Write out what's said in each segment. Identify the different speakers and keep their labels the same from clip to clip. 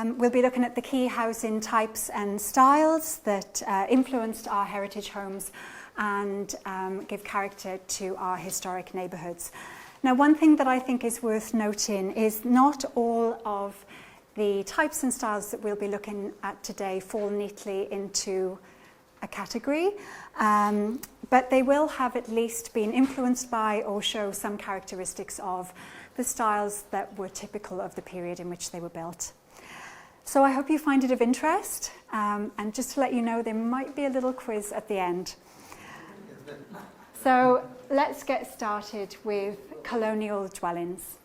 Speaker 1: We'll be looking at the key housing types and styles that influenced our heritage homes and give character to our historic neighbourhoods. Now, one thing that I think is worth noting is not all of the types and styles that we'll be looking at today fall neatly into a category, but they will have at least been influenced by or show some characteristics of the styles that were typical of the period in which they were built. So I hope you find it of interest, and just to let you know, there might be a little quiz at the end. So let's get started with colonial dwellings.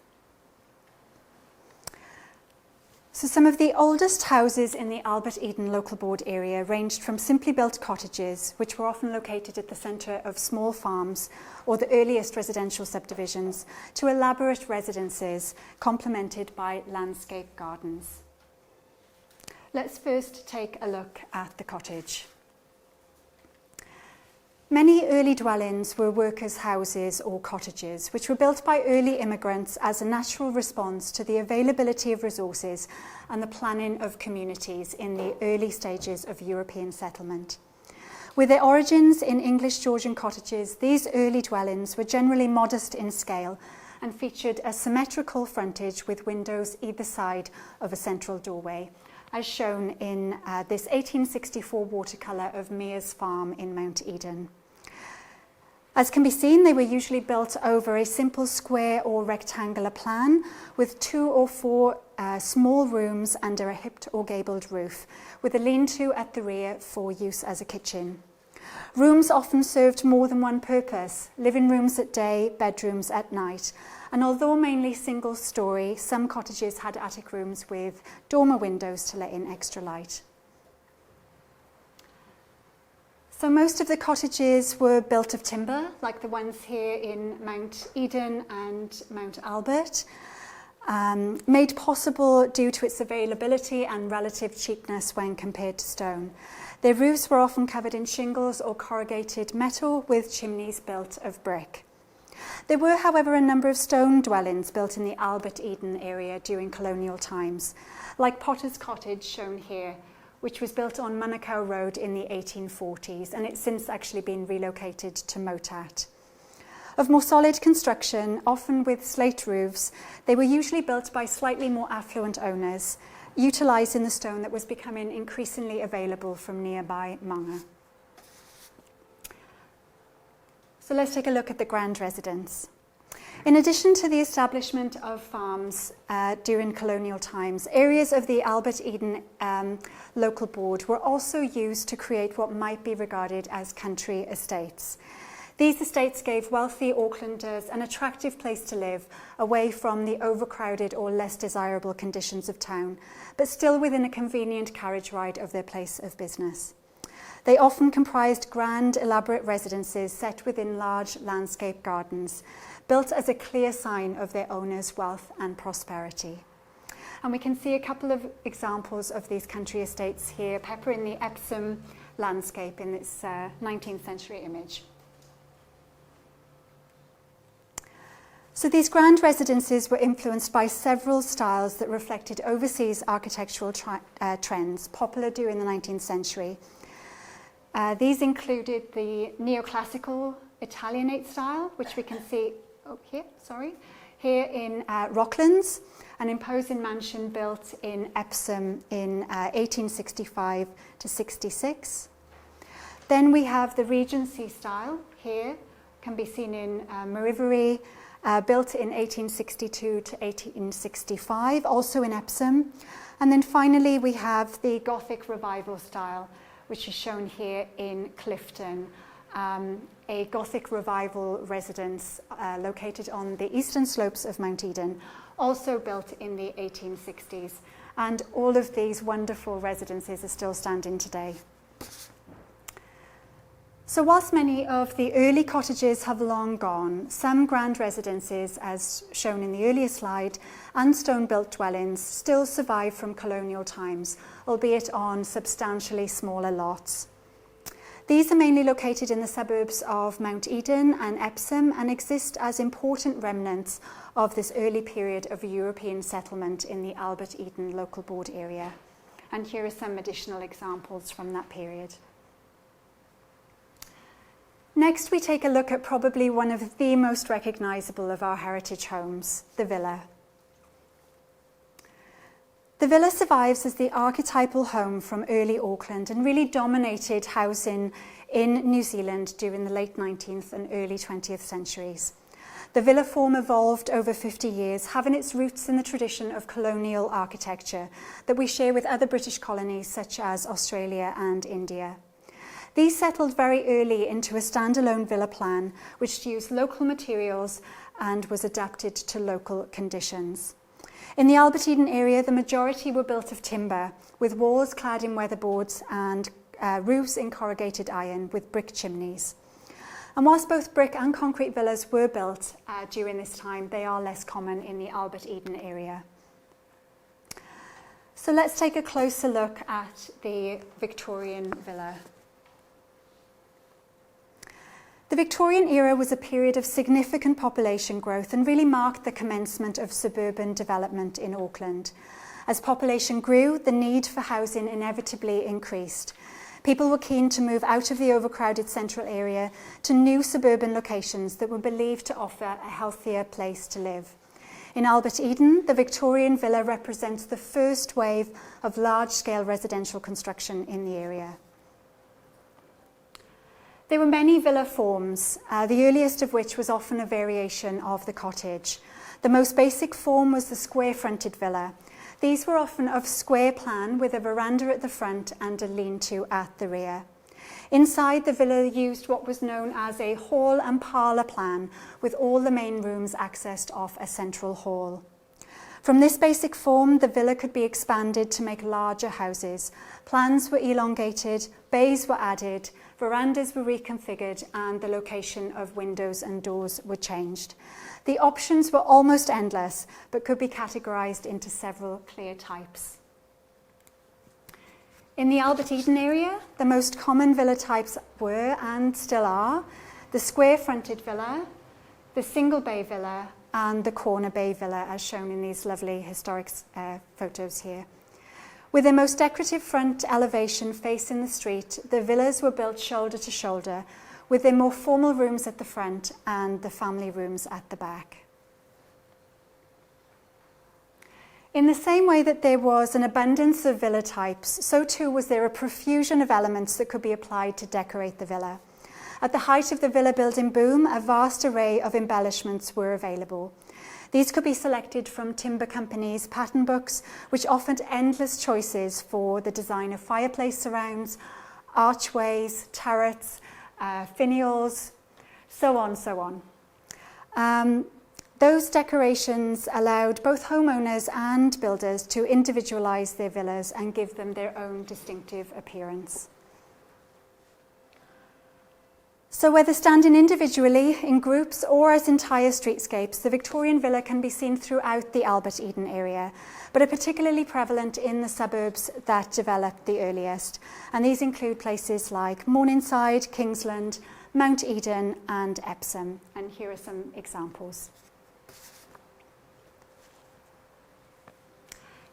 Speaker 1: So some of the oldest houses in the Albert Eden local board area ranged from simply built cottages, which were often located at the centre of small farms or the earliest residential subdivisions, to elaborate residences complemented by landscape gardens. Let's first take a look at the cottage. Many early dwellings were workers' houses or cottages, which were built by early immigrants as a natural response to the availability of resources and the planning of communities in the early stages of European settlement. With their origins in English Georgian cottages, these early dwellings were generally modest in scale and featured a symmetrical frontage with windows either side of a central doorway, as shown in this 1864 watercolour of Mears Farm in Mount Eden. As can be seen, they were usually built over a simple square or rectangular plan with 2 or 4 small rooms under a hipped or gabled roof, with a lean-to at the rear for use as a kitchen. Rooms often served more than one purpose: living rooms at day, bedrooms at night. And although mainly single-storey, some cottages had attic rooms with dormer windows to let in extra light. So most of the cottages were built of timber, like the ones here in Mount Eden and Mount Albert, made possible due to its availability and relative cheapness when compared to stone. Their roofs were often covered in shingles or corrugated metal with chimneys built of brick. There were, however, a number of stone dwellings built in the Albert Eden area during colonial times, like Potter's Cottage, shown here, which was built on Manukau Road in the 1840s, and it's since actually been relocated to Motat. Of more solid construction, often with slate roofs, they were usually built by slightly more affluent owners, utilising the stone that was becoming increasingly available from nearby Manga. So let's take a look at the grand residence. In addition to the establishment of farms during colonial times, areas of the Albert Eden local board were also used to create what might be regarded as country estates. These estates gave wealthy Aucklanders an attractive place to live, away from the overcrowded or less desirable conditions of town, but still within a convenient carriage ride of their place of business. They often comprised grand, elaborate residences set within large landscape gardens, built as a clear sign of their owners' wealth and prosperity. And we can see a couple of examples of these country estates here, peppering the Epsom landscape in this 19th century image. So these grand residences were influenced by several styles that reflected overseas architectural trends, popular during the 19th century. These included the neoclassical Italianate style, which we can see here in Rocklands, an imposing mansion built in Epsom in 1865 to 66. Then we have the Regency style here, can be seen in Mariveri, built in 1862 to 1865, also in Epsom. And then finally we have the Gothic Revival style, which is shown here in Clifton, a Gothic Revival residence located on the eastern slopes of Mount Eden, also built in the 1860s. And all of these wonderful residences are still standing today. So whilst many of the early cottages have long gone, some grand residences, as shown in the earlier slide, and stone-built dwellings still survive from colonial times, albeit on substantially smaller lots. These are mainly located in the suburbs of Mount Eden and Epsom and exist as important remnants of this early period of European settlement in the Albert Eden local board area. And here are some additional examples from that period. Next, we take a look at probably one of the most recognisable of our heritage homes, the villa. The villa survives as the archetypal home from early Auckland and really dominated housing in New Zealand during the late 19th and early 20th centuries. The villa form evolved over 50 years, having its roots in the tradition of colonial architecture that we share with other British colonies such as Australia and India. These settled very early into a standalone villa plan which used local materials and was adapted to local conditions. In the Albert Eden area, the majority were built of timber, with walls clad in weatherboards and roofs in corrugated iron with brick chimneys. And whilst both brick and concrete villas were built during this time, they are less common in the Albert Eden area. So let's take a closer look at the Victorian villa. The Victorian era was a period of significant population growth and really marked the commencement of suburban development in Auckland. As population grew, the need for housing inevitably increased. People were keen to move out of the overcrowded central area to new suburban locations that were believed to offer a healthier place to live. In Albert Eden, the Victorian villa represents the first wave of large-scale residential construction in the area. There were many villa forms, the earliest of which was often a variation of the cottage. The most basic form was the square-fronted villa. These were often of square plan with a veranda at the front and a lean-to at the rear. Inside, the villa used what was known as a hall and parlour plan, with all the main rooms accessed off a central hall. From this basic form, the villa could be expanded to make larger houses. Plans were elongated, bays were added, verandas were reconfigured, and the location of windows and doors were changed. The options were almost endless, but could be categorised into several clear types. In the Albert Eden area, the most common villa types were, and still are, the square-fronted villa, the single-bay villa, and the corner bay villa, as shown in these lovely historic photos here. With their most decorative front elevation facing the street, the villas were built shoulder to shoulder, with their more formal rooms at the front and the family rooms at the back. In the same way that there was an abundance of villa types, so too was there a profusion of elements that could be applied to decorate the villa. At the height of the villa building boom, a vast array of embellishments were available. These could be selected from timber companies' pattern books, which offered endless choices for the design of fireplace surrounds, archways, turrets, finials, so on. Those decorations allowed both homeowners and builders to individualise their villas and give them their own distinctive appearance. So whether standing individually, in groups, or as entire streetscapes, the Victorian villa can be seen throughout the Albert Eden area, but are particularly prevalent in the suburbs that developed the earliest. And these include places like Morningside, Kingsland, Mount Eden, and Epsom. And here are some examples.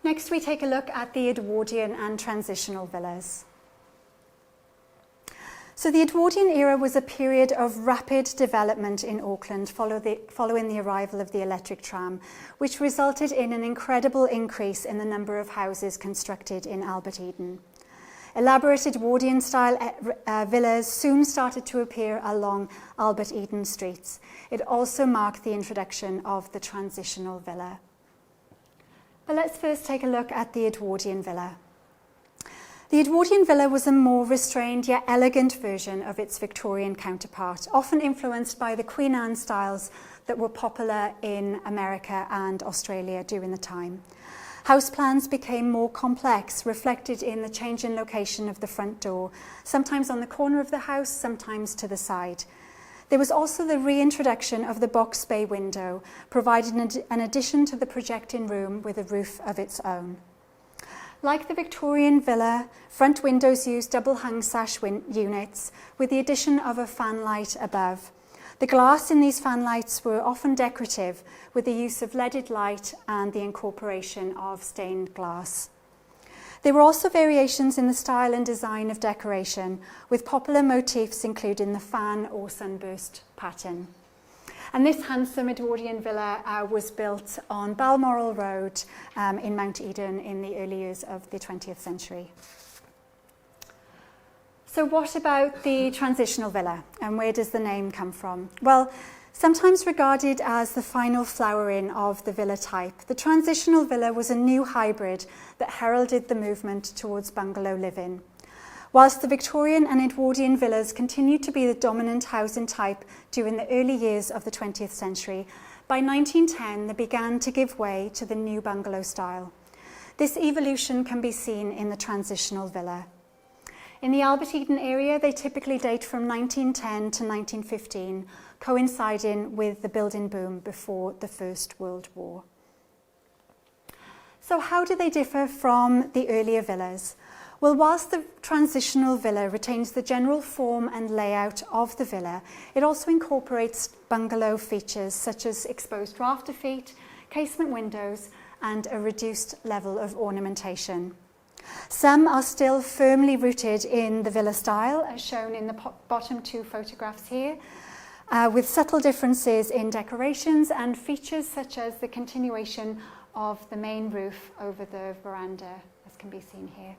Speaker 1: Next, we take a look at the Wardian and Transitional villas. So the Edwardian era was a period of rapid development in Auckland following the arrival of the electric tram, which resulted in an incredible increase in the number of houses constructed in Albert Eden. Elaborate Edwardian-style villas soon started to appear along Albert Eden streets. It also marked the introduction of the transitional villa. But let's first take a look at the Edwardian villa. The Edwardian villa was a more restrained yet elegant version of its Victorian counterpart, often influenced by the Queen Anne styles that were popular in America and Australia during the time. House plans became more complex, reflected in the change in location of the front door, sometimes on the corner of the house, sometimes to the side. There was also the reintroduction of the box bay window, providing an addition to the projecting room with a roof of its own. Like the Victorian villa, front windows used double hung sash units with the addition of a fan light above. The glass in these fan lights were often decorative, with the use of leaded light and the incorporation of stained glass. There were also variations in the style and design of decoration, with popular motifs including the fan or sunburst pattern. And this handsome Edwardian villa was built on Balmoral Road in Mount Eden in the early years of the 20th century. So what about the transitional villa, and where does the name come from? Well, sometimes regarded as the final flowering of the villa type, the transitional villa was a new hybrid that heralded the movement towards bungalow living. Whilst the Victorian and Edwardian villas continued to be the dominant housing type during the early years of the 20th century, by 1910 they began to give way to the new bungalow style. This evolution can be seen in the transitional villa. In the Albert Eden area, they typically date from 1910 to 1915, coinciding with the building boom before the First World War. So how do they differ from the earlier villas? Well, whilst the transitional villa retains the general form and layout of the villa, it also incorporates bungalow features such as exposed rafter feet, casement windows, and a reduced level of ornamentation. Some are still firmly rooted in the villa style, as shown in the bottom two photographs here, with subtle differences in decorations and features such as the continuation of the main roof over the veranda, as can be seen here.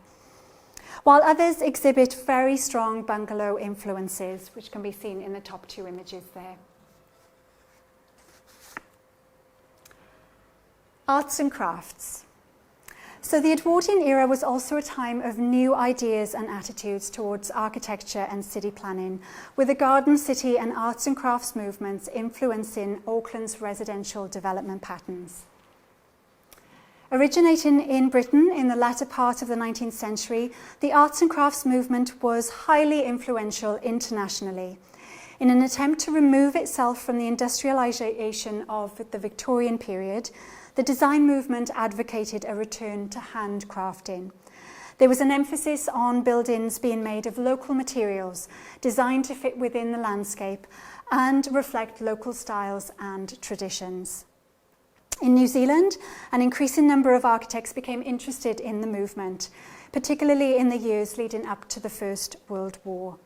Speaker 1: While others exhibit very strong bungalow influences, which can be seen in the top two images there. Arts and crafts. So the Edwardian era was also a time of new ideas and attitudes towards architecture and city planning, with the garden city and arts and crafts movements influencing Auckland's residential development patterns. Originating in Britain in the latter part of the 19th century, the arts and crafts movement was highly influential internationally. In an attempt to remove itself from the industrialisation of the Victorian period, the design movement advocated a return to handcrafting. There was an emphasis on buildings being made of local materials, designed to fit within the landscape and reflect local styles and traditions. In New Zealand, an increasing number of architects became interested in the movement, particularly in the years leading up to the First World War.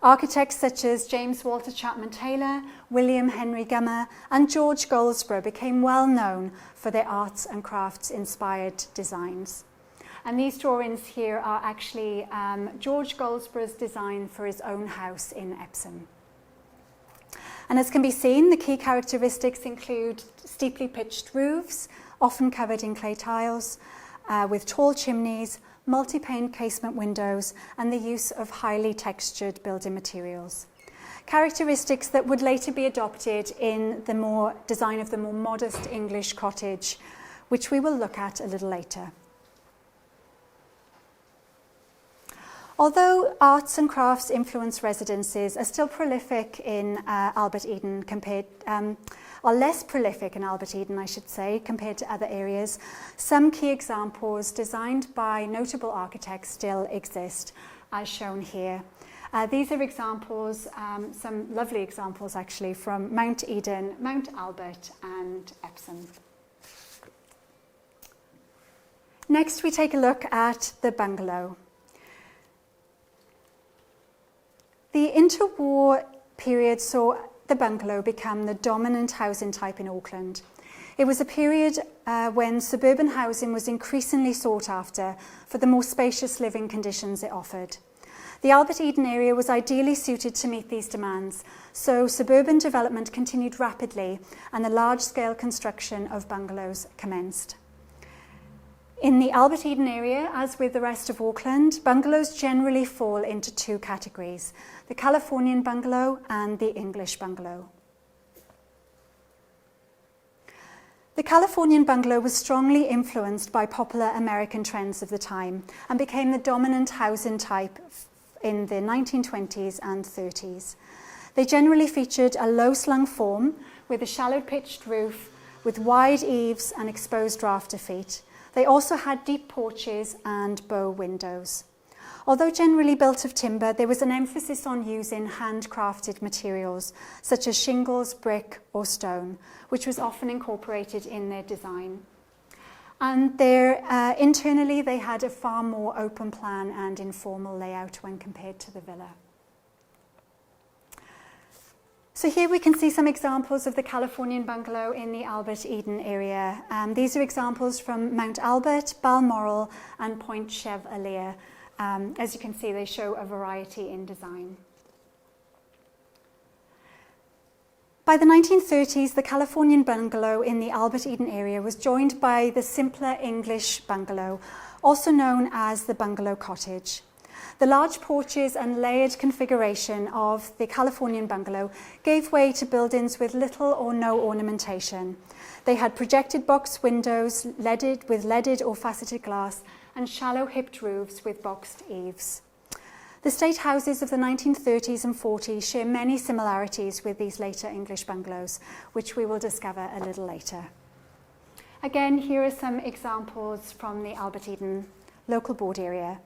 Speaker 1: Architects such as James Walter Chapman Taylor, William Henry Gummer, and George Goldsborough became well known for their arts and crafts inspired designs. And these drawings here are actually George Goldsborough's design for his own house in Epsom. And as can be seen, the key characteristics include steeply pitched roofs, often covered in clay tiles, with tall chimneys, multi-pane casement windows, and the use of highly textured building materials. Characteristics that would later be adopted in the design of the more modest English cottage, which we will look at a little later. Although arts and crafts influence residences are still prolific in Albert Eden are less prolific in Albert Eden, I should say, compared to other areas, some key examples designed by notable architects still exist, as shown here. These are examples, some lovely examples actually, from Mount Eden, Mount Albert and Epsom. Next we take a look at the bungalow. The interwar period saw the bungalow become the dominant housing type in Auckland. It was a period when suburban housing was increasingly sought after for the more spacious living conditions it offered. The Albert Eden area was ideally suited to meet these demands, so suburban development continued rapidly and the large-scale construction of bungalows commenced. In the Albert Eden area, as with the rest of Auckland, bungalows generally fall into two categories: the Californian bungalow and the English bungalow. The Californian bungalow was strongly influenced by popular American trends of the time and became the dominant housing type in the 1920s and 30s. They generally featured a low-slung form with a shallow pitched roof with wide eaves and exposed rafter feet, They also had deep porches and bow windows. Although generally built of timber, there was an emphasis on using handcrafted materials such as shingles, brick or stone, which was often incorporated in their design. And internally they had a far more open plan and informal layout when compared to the villa. So here we can see some examples of the Californian bungalow in the Albert Eden area. These are examples from Mount Albert, Balmoral and Point Chevalier. As you can see, they show a variety in design. By the 1930s, the Californian bungalow in the Albert Eden area was joined by the simpler English bungalow, also known as the bungalow cottage. The large porches and layered configuration of the Californian bungalow gave way to buildings with little or no ornamentation. They had projected box windows with leaded or faceted glass and shallow hipped roofs with boxed eaves. The state houses of the 1930s and 40s share many similarities with these later English bungalows, which we will discover a little later. Again, here are some examples from the Albert Eden local board area.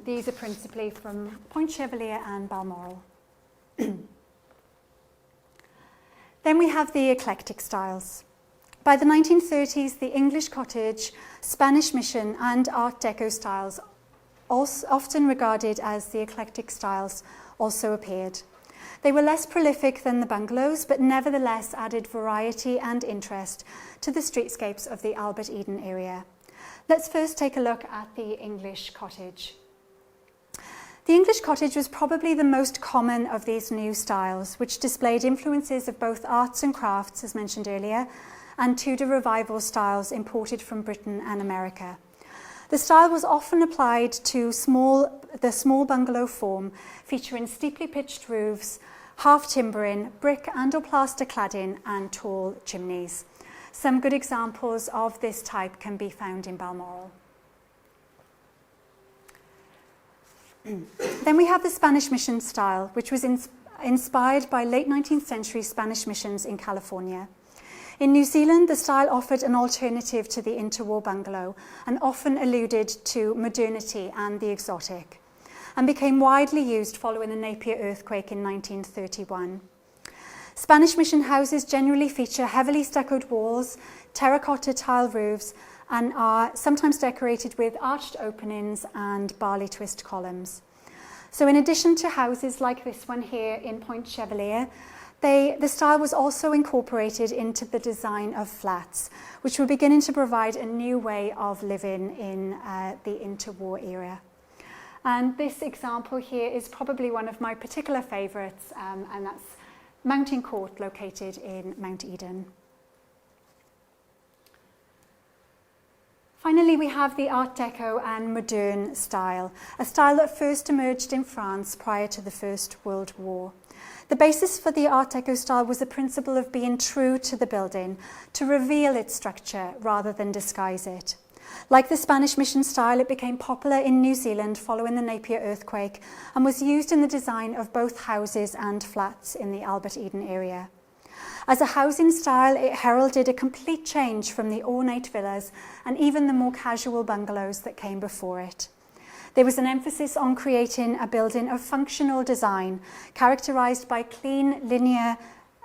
Speaker 1: These are principally from Point Chevalier and Balmoral. Then we have the eclectic styles. By the 1930s, the English cottage, Spanish mission and Art Deco styles, often regarded as the eclectic styles, also appeared. They were less prolific than the bungalows, but nevertheless added variety and interest to the streetscapes of the Albert Eden area. Let's first take a look at the English cottage. The English cottage was probably the most common of these new styles, which displayed influences of both arts and crafts, as mentioned earlier, and Tudor revival styles imported from Britain and America. The style was often applied to the small bungalow form, featuring steeply pitched roofs, half timbering, brick and or plaster cladding, and tall chimneys. Some good examples of this type can be found in Balmoral. Then we have the Spanish mission style, which was inspired by late 19th century Spanish missions in California. In New Zealand, the style offered an alternative to the interwar bungalow and often alluded to modernity and the exotic, and became widely used following the Napier earthquake in 1931. Spanish mission houses generally feature heavily stuccoed walls, terracotta tile roofs, and are sometimes decorated with arched openings and barley twist columns. So in addition to houses like this one here in Point Chevalier, the style was also incorporated into the design of flats, which were beginning to provide a new way of living in the interwar era. And this example here is probably one of my particular favourites, and that's Mountain Court, located in Mount Eden. Finally, we have the Art Deco and modern style, a style that first emerged in France prior to the First World War. The basis for the Art Deco style was the principle of being true to the building, to reveal its structure rather than disguise it. Like the Spanish mission style, it became popular in New Zealand following the Napier earthquake and was used in the design of both houses and flats in the Albert Eden area. As a housing style, it heralded a complete change from the ornate villas and even the more casual bungalows that came before it. There was an emphasis on creating a building of functional design, characterised by clean, linear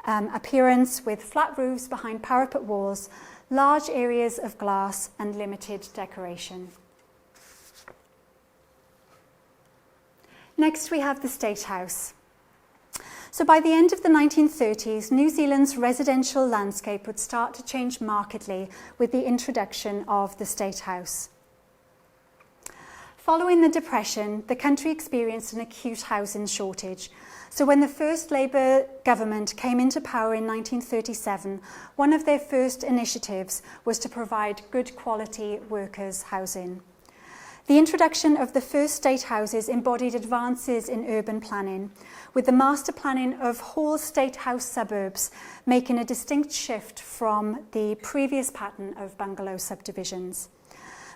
Speaker 1: appearance with flat roofs behind parapet walls, large areas of glass and limited decoration. Next, we have the State House. So by the end of the 1930s, New Zealand's residential landscape would start to change markedly with the introduction of the State House. Following the Depression, the country experienced an acute housing shortage. So when the first Labour government came into power in 1937, one of their first initiatives was to provide good quality workers' housing. The introduction of the first state houses embodied advances in urban planning, with the master planning of whole state house suburbs making a distinct shift from the previous pattern of bungalow subdivisions.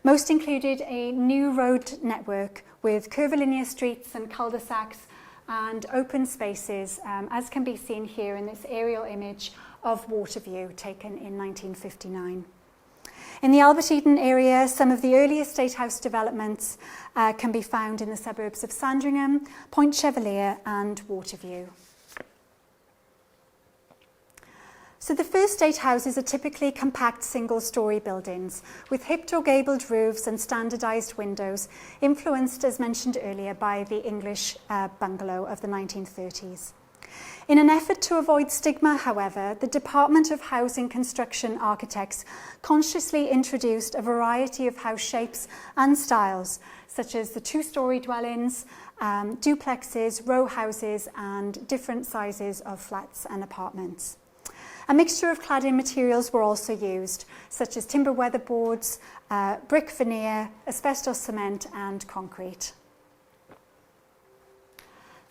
Speaker 1: Most included a new road network with curvilinear streets and cul-de-sacs and open spaces, as can be seen here in this aerial image of Waterview taken in 1959. In the Albert Eden area, some of the early estate house developments can be found in the suburbs of Sandringham, Point Chevalier and Waterview. So the first state houses are typically compact single-storey buildings with hipped or gabled roofs and standardised windows, influenced, as mentioned earlier, by the English bungalow of the 1930s. In an effort to avoid stigma, however, the Department of Housing Construction Architects consciously introduced a variety of house shapes and styles, such as the two-storey dwellings, duplexes, row houses, and different sizes of flats and apartments. A mixture of cladding materials were also used, such as timber weatherboards, brick veneer, asbestos cement, and concrete.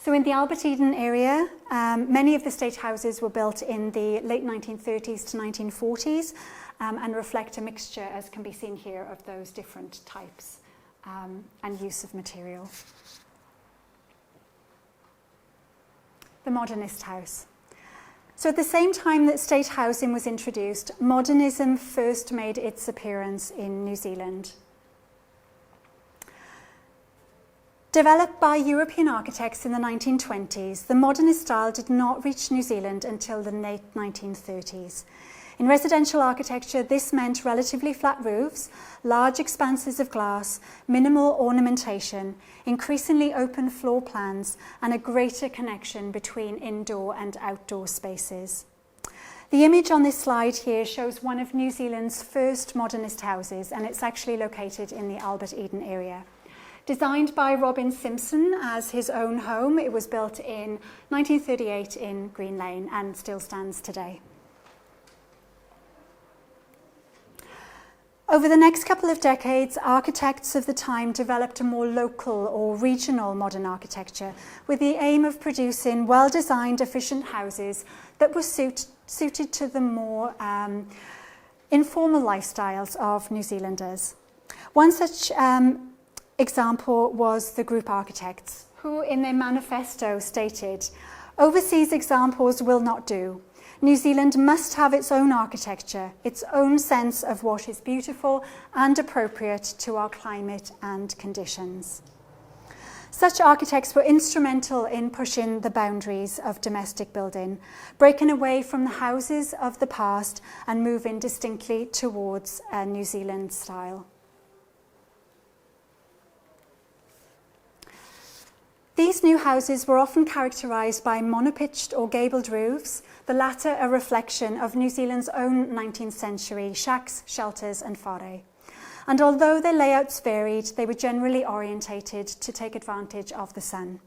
Speaker 1: So in the Albert Eden area, many of the state houses were built in the late 1930s to 1940s and reflect a mixture, as can be seen here, of those different types and use of material. The modernist house. So at the same time that state housing was introduced, modernism first made its appearance in New Zealand. Developed by European architects in the 1920s, the modernist style did not reach New Zealand until the late 1930s. In residential architecture, this meant relatively flat roofs, large expanses of glass, minimal ornamentation, increasingly open floor plans, and a greater connection between indoor and outdoor spaces. The image on this slide here shows one of New Zealand's first modernist houses, and it's actually located in the Albert Eden area. Designed by Robin Simpson as his own home, it was built in 1938 in Green Lane and still stands today. Over the next couple of decades, architects of the time developed a more local or regional modern architecture with the aim of producing well-designed, efficient houses that were suited to the more informal lifestyles of New Zealanders. One such example was the group architects, who in their manifesto stated, "Overseas examples will not do. New Zealand must have its own architecture, its own sense of what is beautiful and appropriate to our climate and conditions." Such architects were instrumental in pushing the boundaries of domestic building, breaking away from the houses of the past and moving distinctly towards a New Zealand style. These new houses were often characterised by monopitched or gabled roofs, the latter a reflection of New Zealand's own 19th century shacks, shelters and whare. And although their layouts varied, they were generally orientated to take advantage of the sun.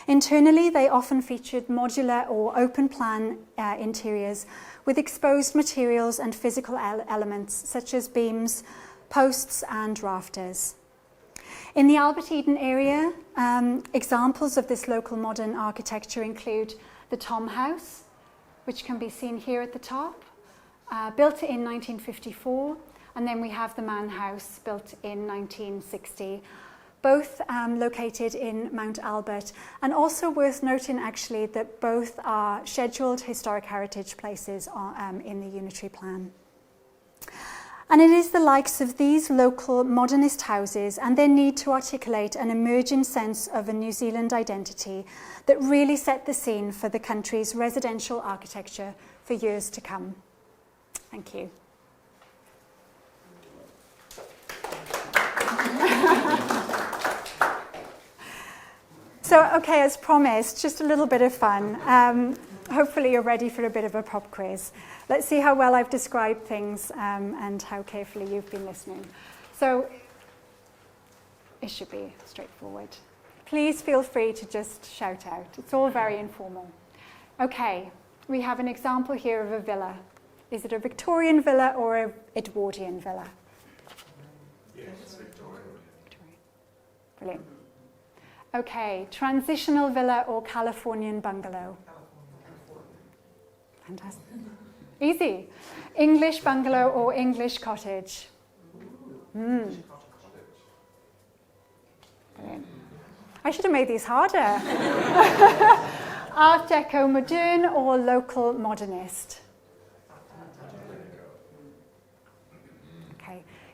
Speaker 1: Internally, they often featured modular or open plan interiors with exposed materials and physical elements such as beams, posts and rafters. In the Albert Eden area, examples of this local modern architecture include the Tom House, which can be seen here at the top, built in 1954, and then we have the Mann House, built in 1960, both located in Mount Albert, and also worth noting actually that both are scheduled historic heritage places in the unitary plan. And it is the likes of these local modernist houses and their need to articulate an emerging sense of a New Zealand identity that really set the scene for the country's residential architecture for years to come. Thank you. So, okay, as promised, just a little bit of fun. Hopefully you're ready for a bit of a pop quiz. Let's see how well I've described things and how carefully you've been listening. So it should be straightforward. Please feel free to just shout out. It's all very informal. Okay, we have an example here of a villa. Is it a Victorian villa or an Edwardian villa?
Speaker 2: Yes, Victorian.
Speaker 1: Brilliant. Okay, transitional villa or Californian bungalow? Fantastic. Easy. English bungalow or English cottage? Brilliant. I should have made these harder. Art Deco modern or local modernist?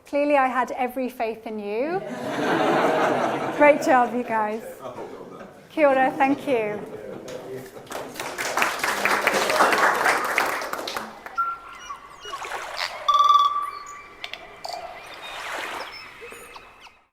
Speaker 1: Clearly, I had every faith in you. Great job, you guys. Kia ora, thank you.